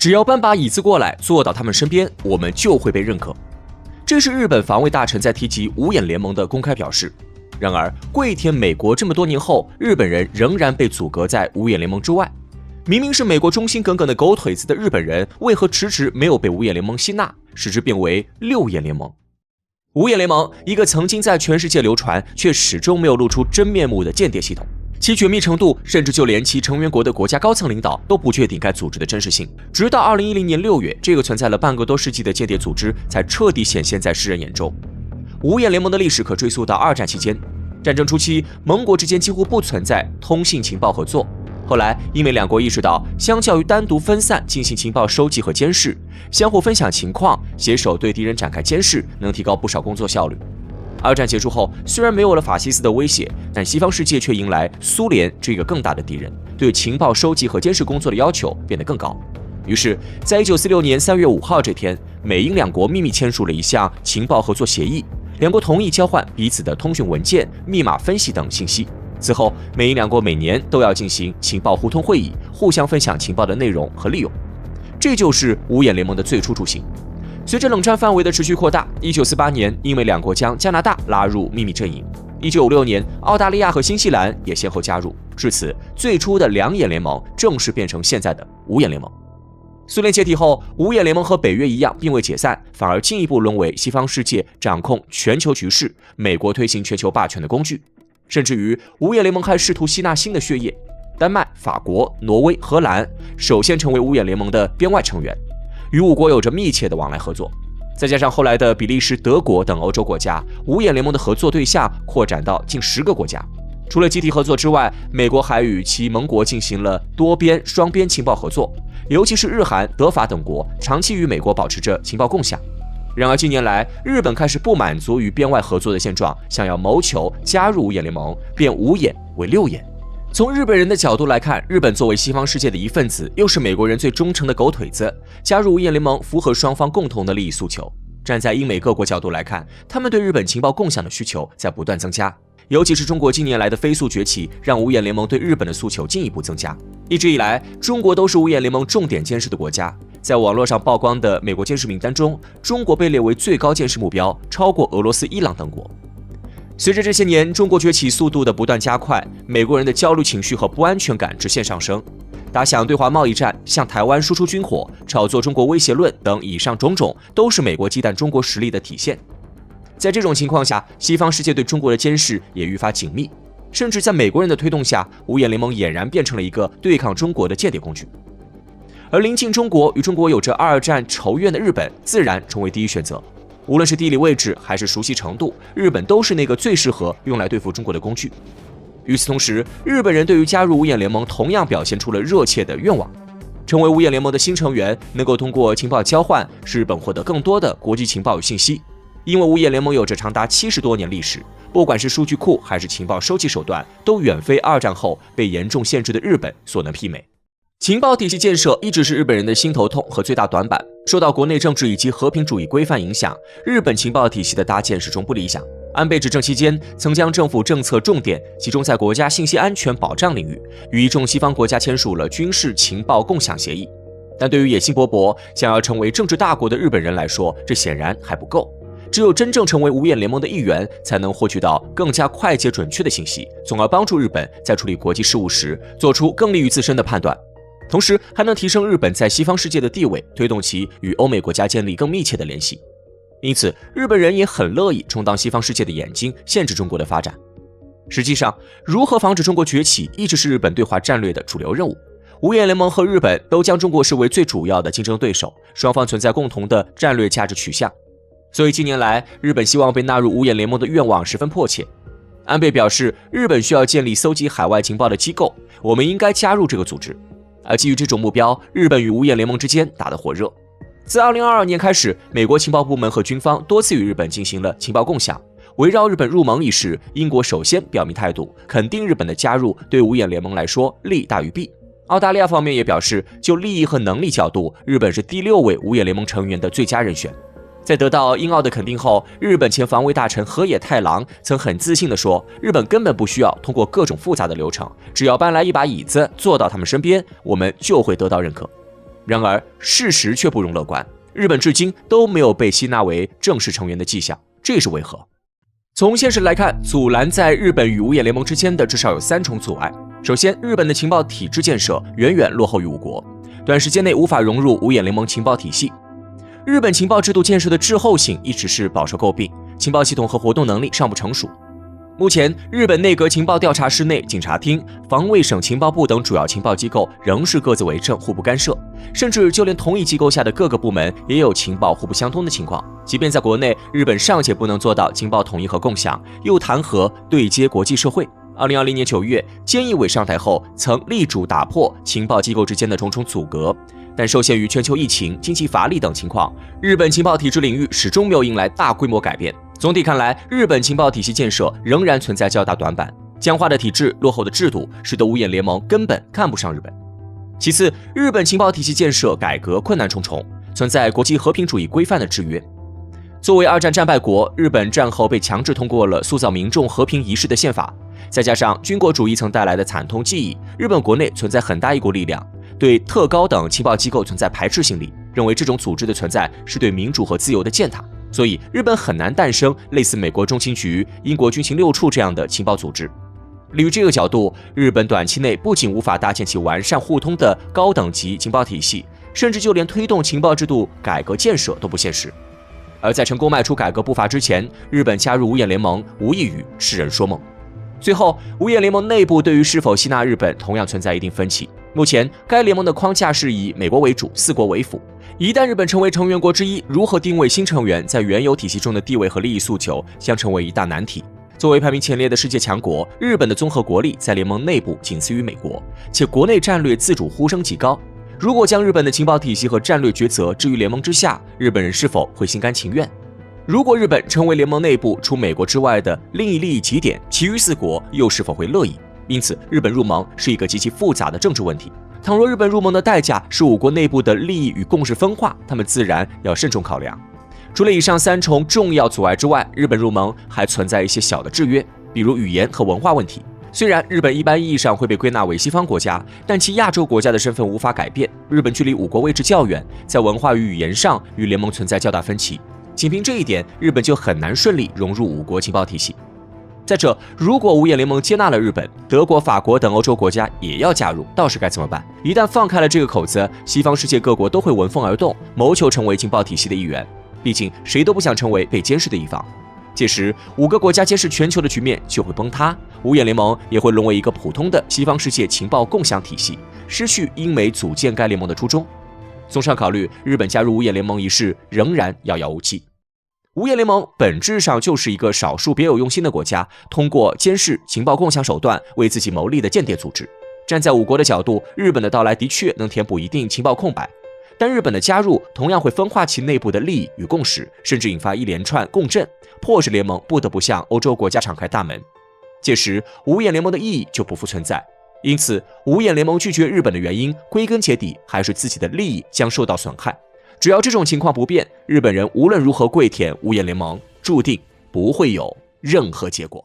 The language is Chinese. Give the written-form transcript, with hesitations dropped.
只要搬把椅子过来坐到他们身边，我们就会被认可。这是日本防卫大臣在提及五眼联盟的公开表示。然而，跪舔美国这么多年后，日本人仍然被阻隔在五眼联盟之外。明明是美国忠心耿耿的狗腿子的日本人，为何迟迟没有被五眼联盟吸纳，使之变为六眼联盟？五眼联盟，一个曾经在全世界流传却始终没有露出真面目的间谍系统，其绝密程度甚至就连其成员国的国家高层领导都不确定该组织的真实性。直到2010年6月，这个存在了半个多世纪的间谍组织才彻底显现在世人眼中。五眼联盟的历史可追溯到二战期间，战争初期，盟国之间几乎不存在通信情报合作。后来，因为两国意识到，相较于单独分散进行情报收集和监视，相互分享情况，携手对敌人展开监视，能提高不少工作效率。二战结束后，虽然没有了法西斯的威胁，但西方世界却迎来苏联这个更大的敌人，对情报收集和监视工作的要求变得更高。于是，在1946年3月5号这天，美英两国秘密签署了一项情报合作协议，两国同意交换彼此的通讯文件、密码分析等信息。此后，美英两国每年都要进行情报互通会议，互相分享情报的内容和利用。这就是五眼联盟的最初雏形。随着冷战范围的持续扩大，1948年，英美两国将加拿大拉入秘密阵营；1956年，澳大利亚和新西兰也先后加入。至此，最初的两眼联盟正式变成现在的五眼联盟。苏联解体后，五眼联盟和北约一样，并未解散，反而进一步沦为西方世界掌控全球局势、美国推行全球霸权的工具。甚至于，五眼联盟还试图吸纳新的血液，丹麦、法国、挪威、荷兰首先成为五眼联盟的编外成员，与五国有着密切的往来合作。再加上后来的比利时、德国等欧洲国家，五眼联盟的合作对象扩展到近10个国家。除了集体合作之外，美国还与其盟国进行了多边、双边情报合作，尤其是日韩、德法等国长期与美国保持着情报共享。然而近年来，日本开始不满足于边外合作的现状，想要谋求加入五眼联盟，变五眼为六眼。从日本人的角度来看，日本作为西方世界的一份子，又是美国人最忠诚的狗腿子，加入五眼联盟符合双方共同的利益诉求。站在英美各国角度来看，他们对日本情报共享的需求在不断增加，尤其是中国近年来的飞速崛起，让五眼联盟对日本的诉求进一步增加。一直以来，中国都是五眼联盟重点监视的国家。在网络上曝光的美国监视名单中，中国被列为最高监视目标，超过俄罗斯、伊朗等国。随着这些年中国崛起速度的不断加快，美国人的焦虑情绪和不安全感直线上升。打响对华贸易战、向台湾输出军火、炒作中国威胁论等以上种种，都是美国忌惮中国实力的体现。在这种情况下，西方世界对中国的监视也愈发紧密，甚至在美国人的推动下，五眼联盟俨然变成了一个对抗中国的间谍工具。而邻近中国、与中国有着二战仇怨的日本，自然成为第一选择。无论是地理位置还是熟悉程度，日本都是那个最适合用来对付中国的工具。与此同时，日本人对于加入五眼联盟同样表现出了热切的愿望。成为五眼联盟的新成员，能够通过情报交换，使日本获得更多的国际情报与信息。因为五眼联盟有着长达70多年历史，不管是数据库还是情报收集手段，都远非二战后被严重限制的日本所能媲美。情报体系建设一直是日本人的心头痛和最大短板。受到国内政治以及和平主义规范影响，日本情报体系的搭建始终不理想。安倍执政期间，曾将政府政策重点集中在国家信息安全保障领域，与一众西方国家签署了军事情报共享协议。但对于野心勃勃、想要成为政治大国的日本人来说，这显然还不够。只有真正成为五眼联盟的一员，才能获取到更加快捷准确的信息，从而帮助日本在处理国际事务时做出更利于自身的判断。同时还能提升日本在西方世界的地位，推动其与欧美国家建立更密切的联系。因此，日本人也很乐意充当西方世界的眼睛，限制中国的发展。实际上，如何防止中国崛起，一直是日本对华战略的主流任务。五眼联盟和日本都将中国视为最主要的竞争对手，双方存在共同的战略价值取向。所以近年来，日本希望被纳入五眼联盟的愿望十分迫切。安倍表示，日本需要建立搜集海外情报的机构，我们应该加入这个组织。而基于这种目标，日本与五眼联盟之间打得火热。自2022年开始，美国情报部门和军方多次与日本进行了情报共享。围绕日本入盟一事，英国首先表明态度，肯定日本的加入对五眼联盟来说利大于弊。澳大利亚方面也表示，就利益和能力角度，日本是第6位五眼联盟成员的最佳人选。在得到英澳的肯定后，日本前防卫大臣河野太郎曾很自信地说，日本根本不需要通过各种复杂的流程，只要搬来一把椅子坐到他们身边，我们就会得到认可。然而事实却不容乐观，日本至今都没有被吸纳为正式成员的迹象，这是为何？从现实来看，阻拦在日本与五眼联盟之间的至少有3重阻碍。首先，日本的情报体制建设远远落后于我国，短时间内无法融入五眼联盟情报体系。日本情报制度建设的滞后性一直是饱受诟病，情报系统和活动能力尚不成熟。目前，日本内阁情报调查室内、警察厅、防卫省情报部等主要情报机构仍是各自为政，互不干涉，甚至就连同一机构下的各个部门也有情报互不相通的情况。即便在国内，日本尚且不能做到情报统一和共享，又谈何对接国际社会？2020年9月，菅义伟上台后曾力主打破情报机构之间的种种阻隔，但受限于全球疫情、经济乏力等情况，日本情报体制领域始终没有迎来大规模改变。总体看来，日本情报体系建设仍然存在较大短板，僵化的体制、落后的制度，使得五眼联盟根本看不上日本。其次，日本情报体系建设改革困难重重，存在国际和平主义规范的制约。作为2战战败国，日本战后被强制通过了塑造民众和平仪式的宪法，再加上军国主义曾带来的惨痛记忆，日本国内存在很大一股力量，对特高等情报机构存在排斥心理，认为这种组织的存在是对民主和自由的践踏，所以日本很难诞生类似美国中情局、英国军情6处这样的情报组织。基于这个角度，日本短期内不仅无法搭建起完善互通的高等级情报体系，甚至就连推动情报制度改革建设都不现实。而在成功迈出改革步伐之前，日本加入五眼联盟无异于痴人说梦。最后，五眼联盟内部对于是否吸纳日本同样存在一定分歧。目前，该联盟的框架是以美国为主，4国为辅。一旦日本成为成员国之一，如何定位新成员在原有体系中的地位和利益诉求，将成为一大难题。作为排名前列的世界强国，日本的综合国力在联盟内部仅次于美国，且国内战略自主呼声极高。如果将日本的情报体系和战略抉择置于联盟之下，日本人是否会心甘情愿？如果日本成为联盟内部除美国之外的另一利益起点，其余4国又是否会乐意？因此，日本入盟是一个极其复杂的政治问题。倘若日本入盟的代价是5国内部的利益与共识分化，他们自然要慎重考量。除了以上3重重要阻碍之外，日本入盟还存在一些小的制约，比如语言和文化问题。虽然日本一般意义上会被归纳为西方国家，但其亚洲国家的身份无法改变。日本距离5国位置较远，在文化与语言上与联盟存在较大分歧。仅凭这一点，日本就很难顺利融入5国情报体系。再者，如果五眼联盟接纳了日本，德国、法国等欧洲国家也要加入，到时该怎么办？一旦放开了这个口子，西方世界各国都会闻风而动，谋求成为情报体系的一员。毕竟，谁都不想成为被监视的一方。届时，5个国家监视全球的局面就会崩塌，五眼联盟也会沦为一个普通的西方世界情报共享体系，失去英美组建该联盟的初衷。综上考虑，日本加入五眼联盟一事仍然遥遥无期。五眼联盟本质上就是一个少数别有用心的国家，通过监视、情报共享手段为自己谋利的间谍组织。站在5国的角度，日本的到来的确能填补一定情报空白，但日本的加入同样会分化其内部的利益与共识，甚至引发一连串共振，迫使联盟不得不向欧洲国家敞开大门。届时，五眼联盟的意义就不复存在。因此，五眼联盟拒绝日本的原因，归根结底还是自己的利益将受到损害。只要这种情况不变，日本人无论如何跪舔五眼联盟，注定不会有任何结果。